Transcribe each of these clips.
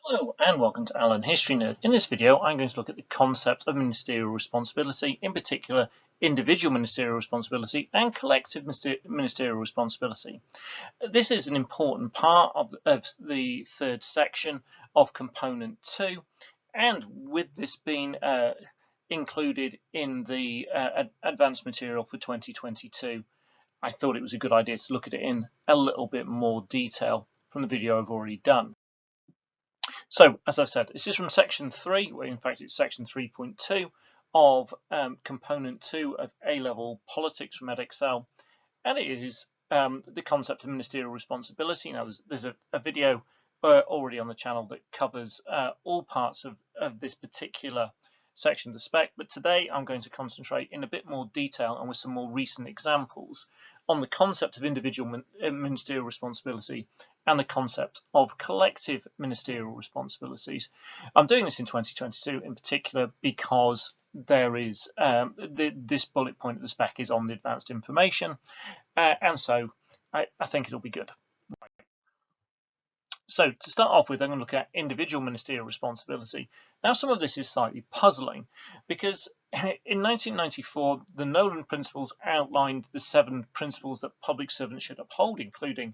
Hello and welcome to Alan History Nerd. In this video I'm going to look at the concept of ministerial responsibility, in particular individual ministerial responsibility and collective ministerial responsibility. This is an important part of the third section of component 2, and with this being included in the advanced material for 2022, I thought it was a good idea to look at it in a little bit more detail from the video I've already done. So, as I said, this is from section 3, where in fact it's section 3.2 of component 2 of A-level politics from EDEXCEL, and it is the concept of ministerial responsibility. Now, there's a video already on the channel that covers all parts of this particular section of the spec, but today I'm going to concentrate in a bit more detail and with some more recent examples on the concept of individual ministerial responsibility and the concept of collective ministerial responsibilities. I'm doing this in 2022 in particular because there is this bullet point of the spec is on the advanced information, and so I think it'll be good. So to start off with, I'm going to look at individual ministerial responsibility. Now, some of this is slightly puzzling because in 1994, the Nolan Principles outlined the 7 principles that public servants should uphold, including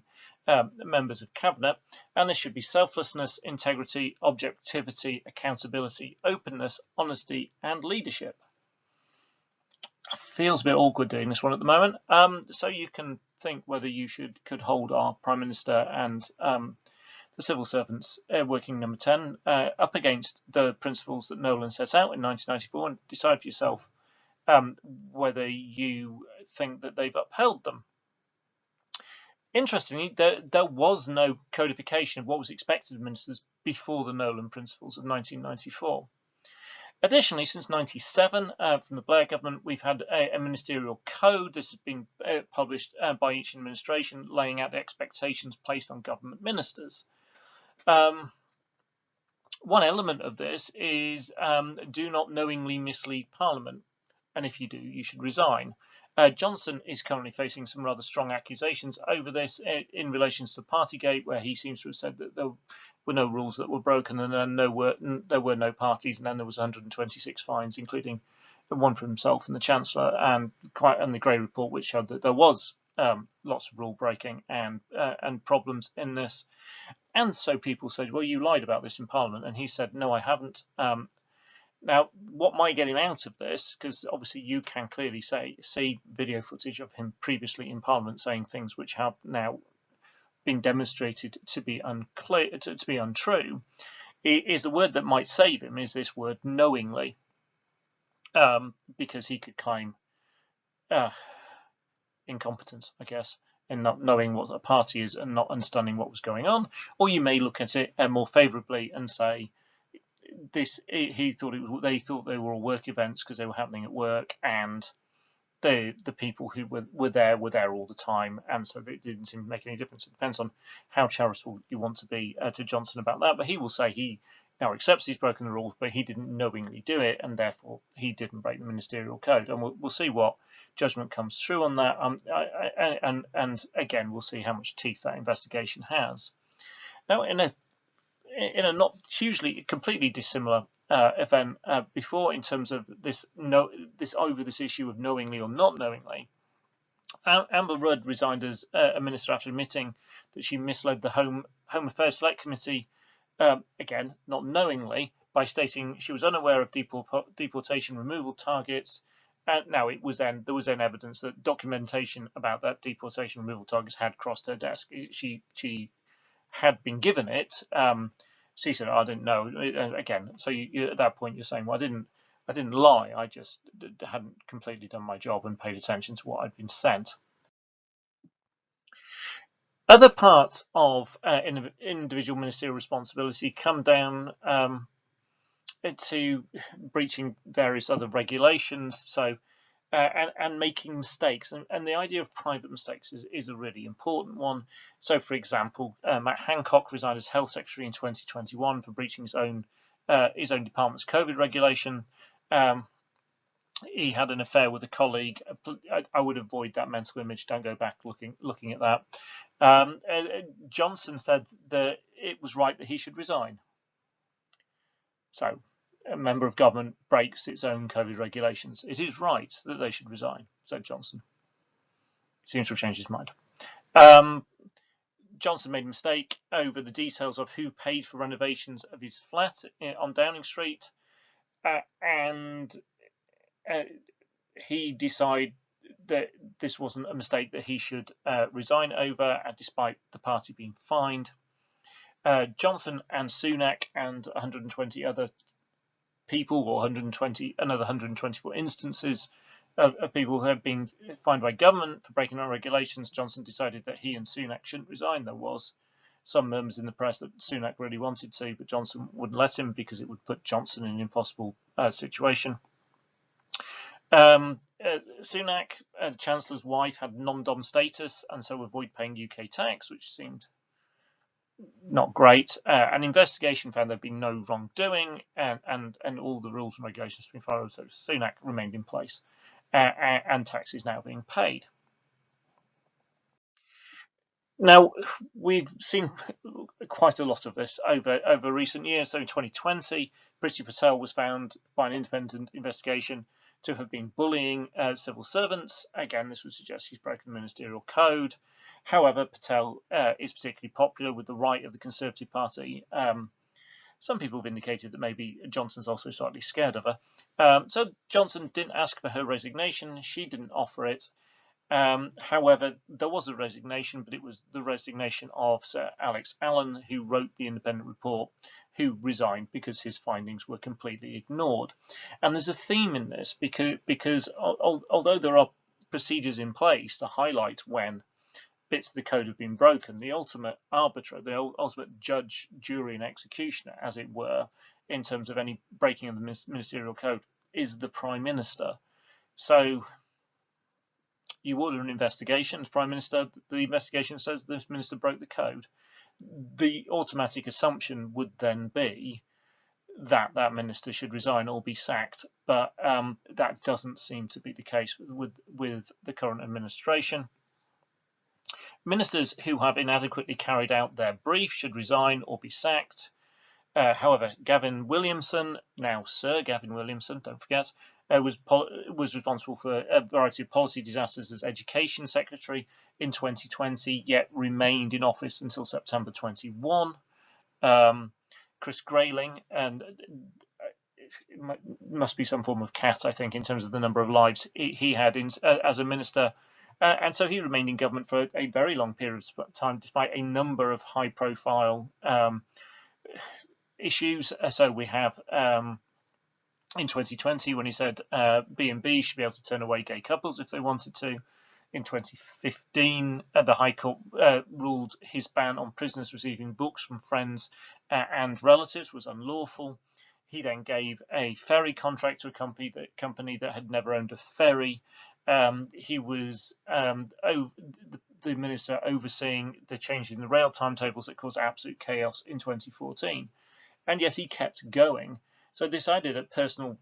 members of cabinet, and this should be selflessness, integrity, objectivity, accountability, openness, honesty, and leadership. Feels a bit awkward doing this one at the moment, so you can think whether you could hold our Prime Minister and the civil servants working number 10 up against the principles that Nolan set out in 1994 and decide for yourself whether you think that they've upheld them. Interestingly, there was no codification of what was expected of ministers before the Nolan principles of 1994. Additionally, since 1997, from the Blair government, we've had a ministerial code. This has been published by each administration, laying out the expectations placed on government ministers. One element of this is do not knowingly mislead Parliament, and if you do, you should resign. Johnson is currently facing some rather strong accusations over this in relation to Partygate, where he seems to have said that there were no rules that were broken, and then there were no parties, and then there was 126 fines, including one for himself and the Chancellor, and the Gray report, which showed that there was lots of rule breaking and problems in this. And so people said, well, you lied about this in Parliament. And he said, no, I haven't. Now, what might get him out of this, because obviously you can clearly see video footage of him previously in Parliament saying things which have now been demonstrated to be unclear, to be untrue, is the word that might save him is this word knowingly, because he could claim incompetence, I guess, in not knowing what a party is and not understanding what was going on. Or you may look at it more favourably and say they thought they were all work events because they were happening at work, and the people who were there all the time, and so it didn't seem to make any difference. It depends on how charitable you want to be to Johnson about that, but he will say he now accepts he's broken the rules, but he didn't knowingly do it, and therefore he didn't break the ministerial code. And we'll see what judgment comes through on that. And again, we'll see how much teeth that investigation has. Now, in a not hugely completely dissimilar event before, in terms of this issue of knowingly or not knowingly, Amber Rudd resigned as a minister after admitting that she misled the Home Affairs Select Committee, again not knowingly, by stating she was unaware of deportation removal targets. Now there was then evidence that documentation about that deportation removal targets had crossed her desk. She had been given it. She said, "I didn't know." Again, so at that point you're saying, "Well, I didn't lie. I just hadn't completely done my job and paid attention to what I'd been sent." Other parts of individual ministerial responsibility come down to breaching various other regulations, so and making mistakes, and the idea of private mistakes is a really important one. So, for example, Matt Hancock resigned as Health Secretary in 2021 for breaching his own department's COVID regulation. He had an affair with a colleague. I would avoid that mental image. Don't go back looking at that. Johnson said that it was right that he should resign. So a member of government breaks its own COVID regulations. It is right that they should resign, said Johnson. Seems to have changed his mind. Johnson made a mistake over the details of who paid for renovations of his flat on Downing Street, and he decided that this wasn't a mistake that he should resign over, despite the party being fined. Johnson and Sunak and 120 other people, or another 124 instances of people who have been fined by government for breaking our regulations. Johnson decided that he and Sunak shouldn't resign. There was some murmurs in the press that Sunak really wanted to, but Johnson wouldn't let him because it would put Johnson in an impossible situation. Sunak, the Chancellor's wife, had non-dom status and so avoid paying UK tax, which seemed not great. An investigation found there'd been no wrongdoing, and all the rules and regulations have been followed. So Sunak remained in place, and tax is now being paid. Now, we've seen quite a lot of this over recent years. So in 2020, Priti Patel was found by an independent investigation to have been bullying civil servants. Again, this would suggest she's broken the ministerial code. However, Patel is particularly popular with the right of the Conservative Party. Some people have indicated that maybe Johnson's also slightly scared of her. So Johnson didn't ask for her resignation. She didn't offer it. However, there was a resignation, but it was the resignation of Sir Alex Allen, who wrote the independent report, who resigned because his findings were completely ignored. And there's a theme in this because although there are procedures in place to highlight when bits of the code have been broken, the ultimate arbiter, the ultimate judge, jury, and executioner, as it were, in terms of any breaking of the ministerial code, is the Prime Minister. So you order an investigation as Prime Minister, the investigation says this minister broke the code. The automatic assumption would then be that that minister should resign or be sacked, but that doesn't seem to be the case with the current administration. Ministers who have inadequately carried out their brief should resign or be sacked. However, Gavin Williamson, now Sir Gavin Williamson, don't forget, was responsible for a variety of policy disasters as Education Secretary in 2020, yet remained in office until September 21. Chris Grayling, and it must be some form of cat, I think, in terms of the number of lives he had as a minister. And so he remained in government for a very long period of time, despite a number of high-profile issues. So we have in 2020 when he said B&B should be able to turn away gay couples if they wanted to. In 2015, the High Court ruled his ban on prisoners receiving books from friends and relatives was unlawful. He then gave a ferry contract to a company that had never owned a ferry. He was the minister overseeing the changes in the rail timetables that caused absolute chaos in 2014. And yet he kept going. So this idea that personal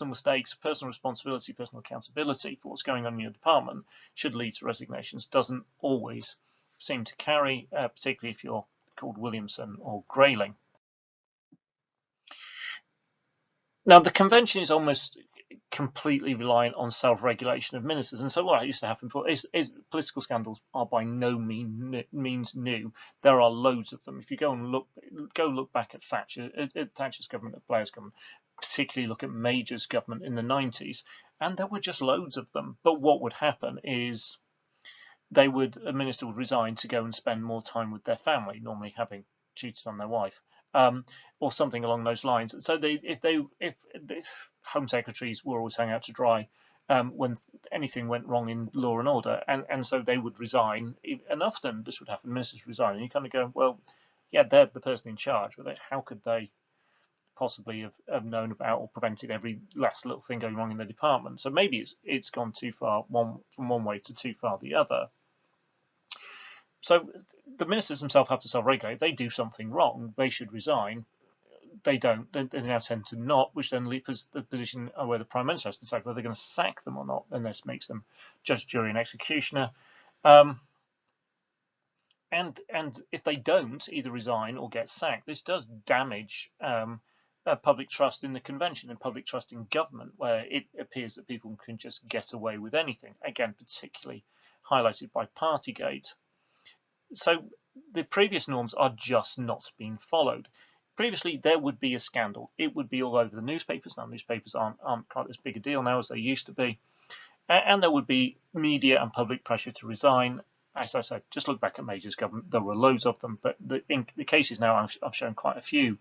mistakes, personal responsibility, personal accountability for what's going on in your department should lead to resignations doesn't always seem to carry, particularly if you're called Williamson or Grayling. Now, the convention is almost completely reliant on self-regulation of ministers, and so what used to happen is political scandals are by no means new. There are loads of them. If you go look back at Thatcher's government, at Blair's government, particularly look at Major's government in the 90s, and there were just loads of them. But what would happen is a minister would resign to go and spend more time with their family, normally having cheated on their wife. Or something along those lines. So if Home Secretaries were always hung out to dry when anything went wrong in law and order, and so they would resign. And often this would happen, ministers resign, and you kind of go, well, yeah, they're the person in charge, but how could they possibly have known about or prevented every last little thing going wrong in the department? So maybe it's gone too far from one way to too far the other. So the ministers themselves have to self-regulate. If they do something wrong, they should resign. They don't. They now tend to not, which then leaves the position where the Prime Minister has to decide whether they're going to sack them or not, and this makes them judge, jury, and executioner. And if they don't either resign or get sacked, this does damage public trust in the convention and public trust in government, where it appears that people can just get away with anything, again particularly highlighted by Partygate. So the previous norms are just not being followed. Previously, there would be a scandal. It would be all over the newspapers. Now, newspapers aren't quite as big a deal now as they used to be. And there would be media and public pressure to resign. As I said, just look back at Major's government. There were loads of them, but in the cases now, I've shown quite a few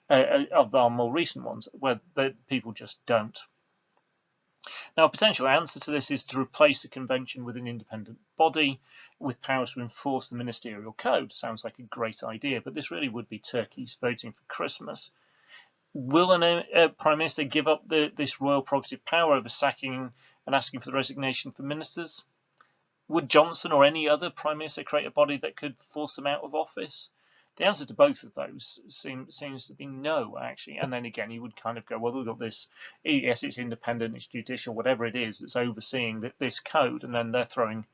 of our more recent ones where the people just don't. Now, a potential answer to this is to replace the convention with an independent body with powers to enforce the ministerial code. Sounds like a great idea, but this really would be turkeys voting for Christmas. Will a Prime Minister give up this royal prerogative power over sacking and asking for the resignation for ministers? Would Johnson or any other Prime Minister create a body that could force them out of office? The answer to both of those seems to be no, actually. And then again, you would kind of go, well, we've got this, yes, it's independent, it's judicial, whatever it is that's overseeing this code, and then they're throwing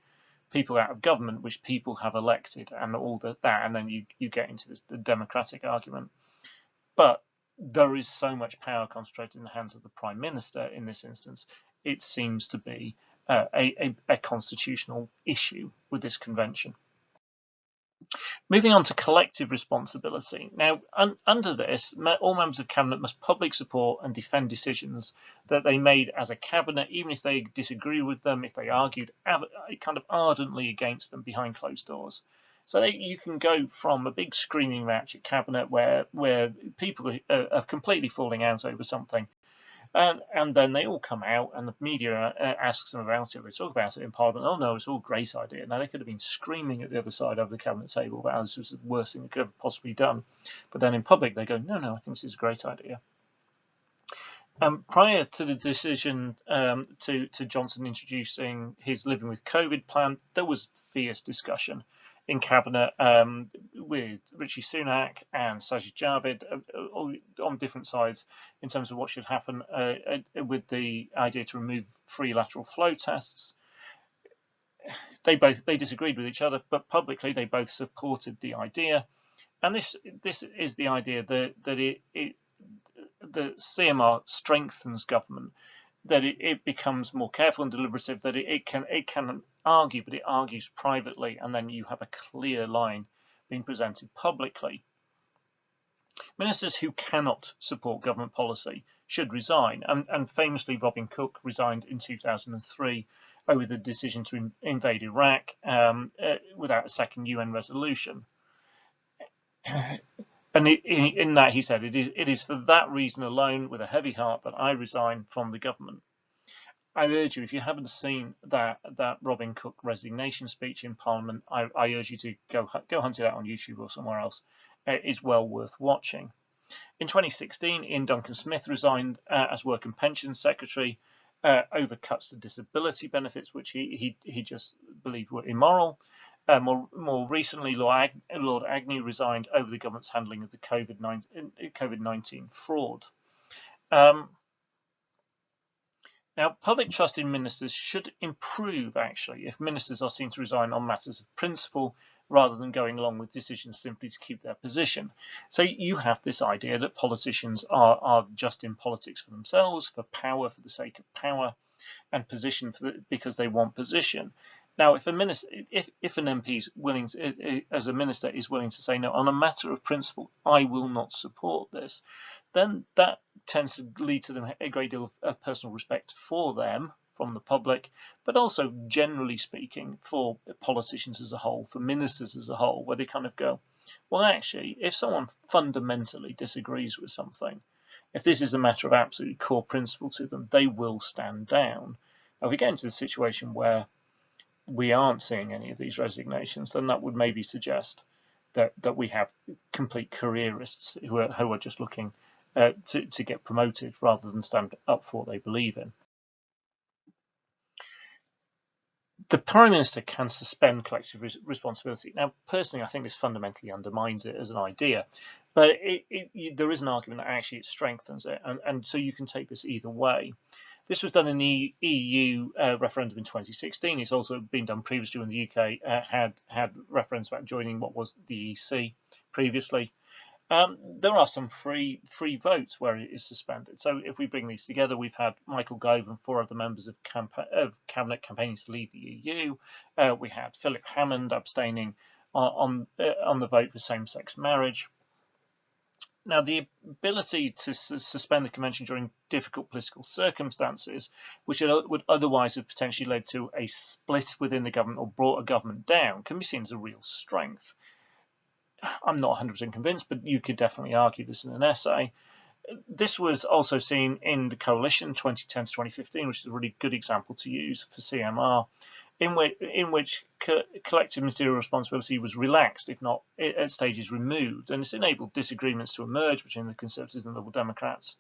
people out of government, which people have elected, and all that, and then you get into the democratic argument. But there is so much power concentrated in the hands of the Prime Minister in this instance, it seems to be a constitutional issue with this convention. Moving on to collective responsibility. Now, under this, all members of Cabinet must publicly support and defend decisions that they made as a Cabinet, even if they disagree with them, if they argued kind of ardently against them behind closed doors. So you can go from a big screaming match at Cabinet where people are completely falling out over something, and then they all come out and the media asks them about it. They talk about it in Parliament. Oh no, it's all a great idea. Now they could have been screaming at the other side of the Cabinet table about how this was the worst thing that could have possibly done. But then in public they go, no, I think this is a great idea. Prior to the decision to Johnson introducing his living with COVID plan, there was fierce discussion in Cabinet with Rishi Sunak and Sajid Javid on different sides in terms of what should happen with the idea to remove free lateral flow tests. They disagreed with each other, but publicly they both supported the idea. And this is the idea that the CMR strengthens government, that it becomes more careful and deliberative, that it can argue, but it argues privately, and then you have a clear line being presented publicly. Ministers who cannot support government policy should resign, and famously Robin Cook resigned in 2003 over the decision to invade Iraq without a second UN resolution. And in that he said, it is for that reason alone, with a heavy heart, that I resign from the government. I urge you, if you haven't seen that Robin Cook resignation speech in Parliament, I urge you to go hunt it out on YouTube or somewhere else. It's well worth watching. In 2016, Ian Duncan Smith resigned as Work and Pensions Secretary over cuts to disability benefits, which he just believed were immoral. More recently, Lord Agnew resigned over the government's handling of the COVID-19 fraud. Now, public trust in ministers should improve, actually, if ministers are seen to resign on matters of principle rather than going along with decisions simply to keep their position. So you have this idea that politicians are just in politics for themselves, for power, for the sake of power, and position because they want position. Now, if an MP is willing to, as a minister is willing to say, no, on a matter of principle, I will not support this, then that tends to lead to them a great deal of personal respect for them from the public, but also generally speaking for politicians as a whole, for ministers as a whole, where they kind of go, well, actually, if someone fundamentally disagrees with something, if this is a matter of absolutely core principle to them, they will stand down. Now, if we get into the situation where we aren't seeing any of these resignations, then that would maybe suggest that we have complete careerists who are just looking to get promoted rather than stand up for what they believe in. The Prime Minister can suspend collective responsibility. Now, personally, I think this fundamentally undermines it as an idea, but there is an argument that actually it strengthens it, and so you can take this either way. This was done in the EU referendum in 2016. It's also been done previously when the UK had referendums about joining what was the EC previously. There are some free votes where it is suspended. So if we bring these together, we've had Michael Gove and 4 other members of cabinet campaigning to leave the EU. We had Philip Hammond abstaining on the vote for same-sex marriage. Now, the ability to suspend the convention during difficult political circumstances, which would otherwise have potentially led to a split within the government or brought a government down, can be seen as a real strength. I'm not 100% convinced, but you could definitely argue this in an essay. This was also seen in the coalition 2010 to 2015, which is a really good example to use for CMR, in which collective ministerial responsibility was relaxed, if not at stages removed, and it's enabled disagreements to emerge between the Conservatives and the Liberal Democrats,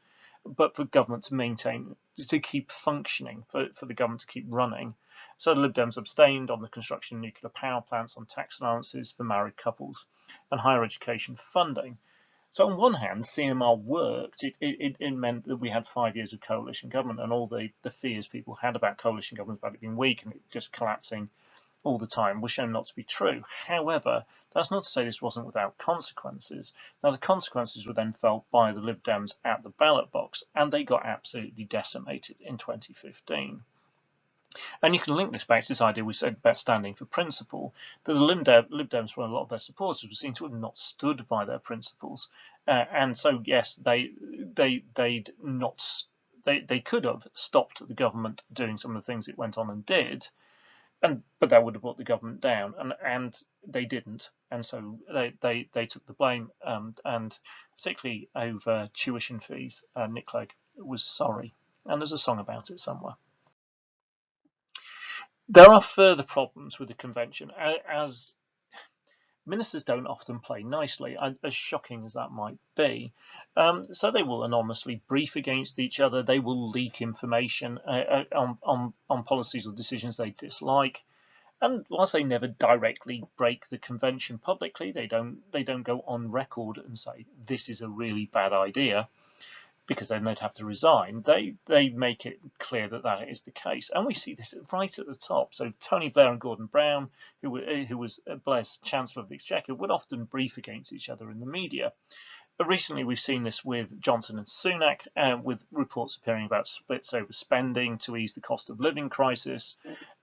but for government to keep functioning, for the government to keep running. So the Lib Dems abstained on the construction of nuclear power plants, on tax allowances for married couples, and higher education funding. So on one hand, CMR worked. It meant that we had 5 years of coalition government, and all the fears people had about coalition government, about it being weak and it just collapsing all the time, was shown not to be true. However, that's not to say this wasn't without consequences. Now, the consequences were then felt by the Lib Dems at the ballot box, and they got absolutely decimated in 2015. And you can link this back to this idea we said about standing for principle, that the Lib Dems, for a lot of their supporters, were seen to have not stood by their principles. And so, yes, they could have stopped the government doing some of the things it went on and did, but that would have brought the government down, and they didn't. And so they took the blame, and particularly over tuition fees. Nick Clegg was sorry, and there's a song about it somewhere. There are further problems with the convention, as ministers don't often play nicely, as shocking as that might be. So they will anonymously brief against each other. They will leak information on policies or decisions they dislike. And whilst they never directly break the convention publicly, they don't go on record and say this is a really bad idea, because then they'd have to resign. They make it clear that is the case, and we see this right at the top. So Tony Blair and Gordon Brown, who was Blair's Chancellor of the Exchequer, would often brief against each other in the media. But recently, we've seen this with Johnson and Sunak, with reports appearing about splits over spending to ease the cost of living crisis,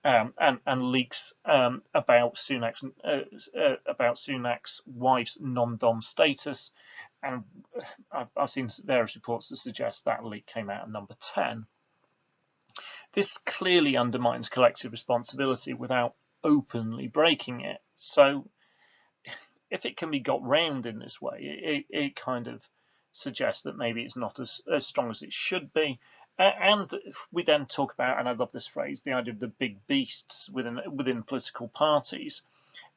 and leaks about Sunak's wife's non-dom status. And I've seen various reports that suggest that leak came out at number 10. This clearly undermines collective responsibility without openly breaking it. So if it can be got round in this way, it kind of suggests that maybe it's not as strong as it should be. And we then talk about, and I love this phrase, the idea of the big beasts within political parties.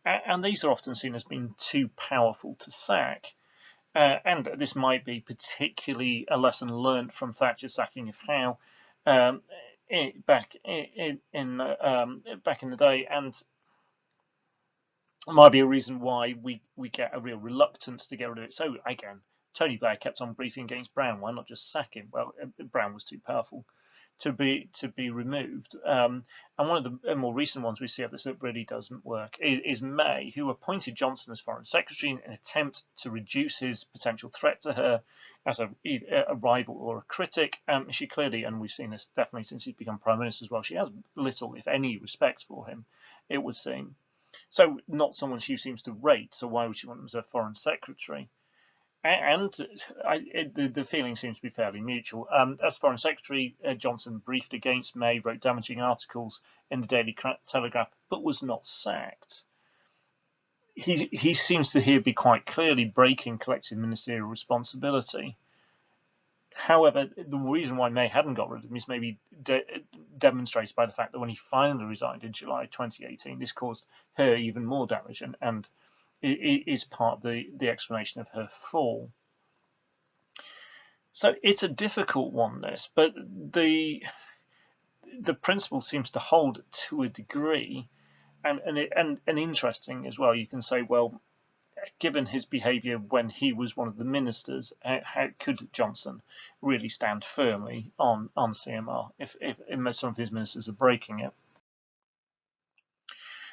And these are often seen as being too powerful to sack. And this might be particularly a lesson learned from Thatcher's sacking of Howe back in the day, and might be a reason why we get a real reluctance to get rid of it. So again, Tony Blair kept on briefing against Brown. Why not just sack him? Well, Brown was too powerful to be removed. And one of the more recent ones we see of this that really doesn't work is May, who appointed Johnson as Foreign Secretary in an attempt to reduce his potential threat to her as a rival or a critic. She clearly, and we've seen this definitely since he's become Prime Minister as well, she has little, if any, respect for him, it would seem. So not someone she seems to rate, so why would she want him as a Foreign Secretary? And the feeling seems to be fairly mutual. As Foreign Secretary, Johnson briefed against May, wrote damaging articles in the Daily Telegraph, but was not sacked. He seems to here be quite clearly breaking collective ministerial responsibility. However, the reason why May hadn't got rid of him is maybe demonstrated by the fact that when he finally resigned in July 2018, this caused her even more damage, and it is part of the explanation of her fall. So it's a difficult one, this, but the principle seems to hold to a degree, and interesting as well. You can say, well, given his behaviour when he was one of the ministers, how could Johnson really stand firmly on CMR if some of his ministers are breaking it?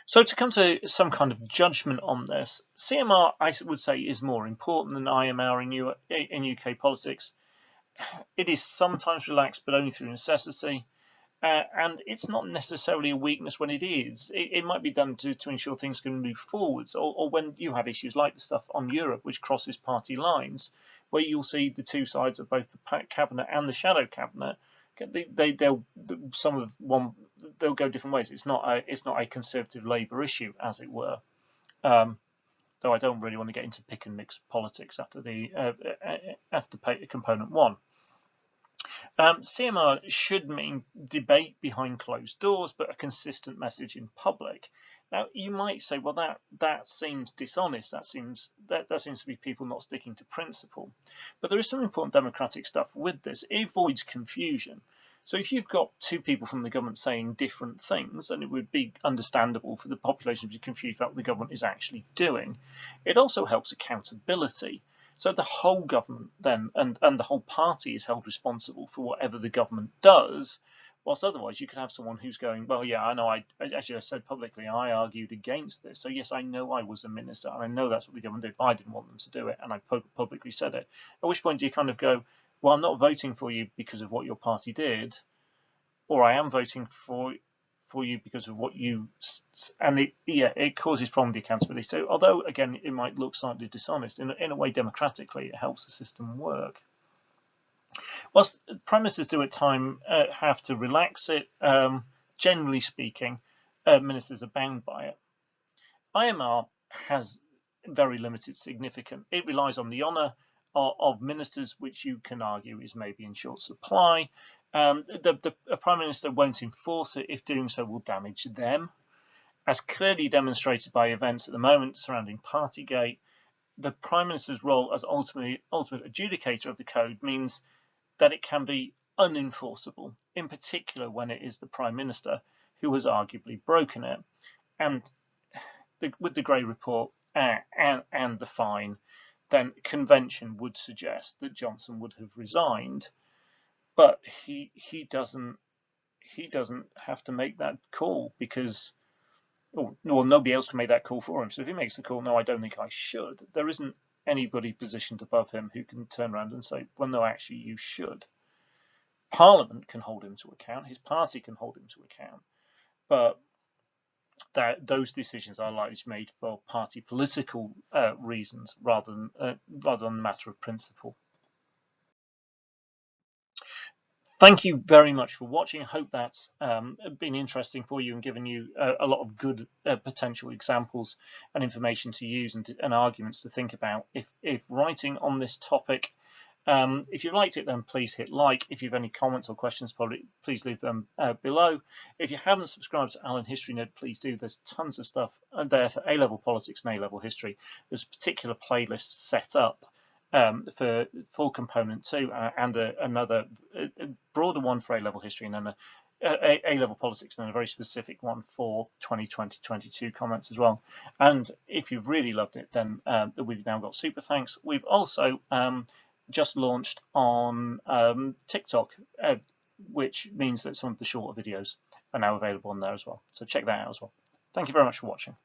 So to come to some kind of judgment on this, CMR, I would say, is more important than IMR in UK politics. It is sometimes relaxed, but only through necessity. And it's not necessarily a weakness when it is. It might be done to ensure things can move forwards, or when you have issues like the stuff on Europe, which crosses party lines, where you'll see the two sides of both the cabinet and the shadow cabinet. They'll go different ways. It's not a Conservative Labour issue, as it were. Though I don't really want to get into pick and mix politics after component one. CMR should mean debate behind closed doors, but a consistent message in public. Now, you might say, well, that seems dishonest. That seems to be people not sticking to principle. But there is some important democratic stuff with this. It avoids confusion. So if you've got two people from the government saying different things, then it would be understandable for the population to be confused about what the government is actually doing. It also helps accountability. So the whole government then and the whole party is held responsible for whatever the government does, whilst otherwise you could have someone who's going, well, yeah, I know, I said publicly, I argued against this. So yes, I know I was a minister and I know that's what the government did. I didn't want them to do it and I publicly said it. At which point do you kind of go, well, I'm not voting for you because of what your party did, or I am voting for you because of what you, and it causes problem with the accountability. So although again it might look slightly dishonest, in a way democratically it helps the system work. Whilst prime ministers do at times have to relax it, generally speaking, ministers are bound by it. IMR has very limited significance. It relies on the honour of ministers, which you can argue is maybe in short supply. The Prime Minister won't enforce it if doing so will damage them. As clearly demonstrated by events at the moment surrounding Partygate, the Prime Minister's role as ultimate adjudicator of the code means that it can be unenforceable, in particular when it is the Prime Minister who has arguably broken it. And with the Gray report and the fine, then convention would suggest that Johnson would have resigned. But he doesn't have to make that call because, well, nobody else can make that call for him. So if he makes the call, no, I don't think I should, there isn't anybody positioned above him who can turn around and say, well, no, actually, you should. Parliament can hold him to account. His party can hold him to account. But those decisions are likely to be made for party political reasons rather than a matter of principle. Thank you very much for watching. I hope that's been interesting for you and given you a lot of good potential examples and information to use and arguments to think about if writing on this topic. If you liked it, then please hit like. If you have any comments or questions, please leave them below. If you haven't subscribed to Alan History Nerd, please do. There's tons of stuff there for A-level politics and A-level history. There's a particular playlist set up for full component 2 and another broader one for A-level history, and then A-level politics, and a very specific one for 2020-22 comments as well. And if you've really loved it, then we've now got super thanks. We've also just launched on TikTok, which means that some of the shorter videos are now available on there as well. So check that out as well. Thank you very much for watching.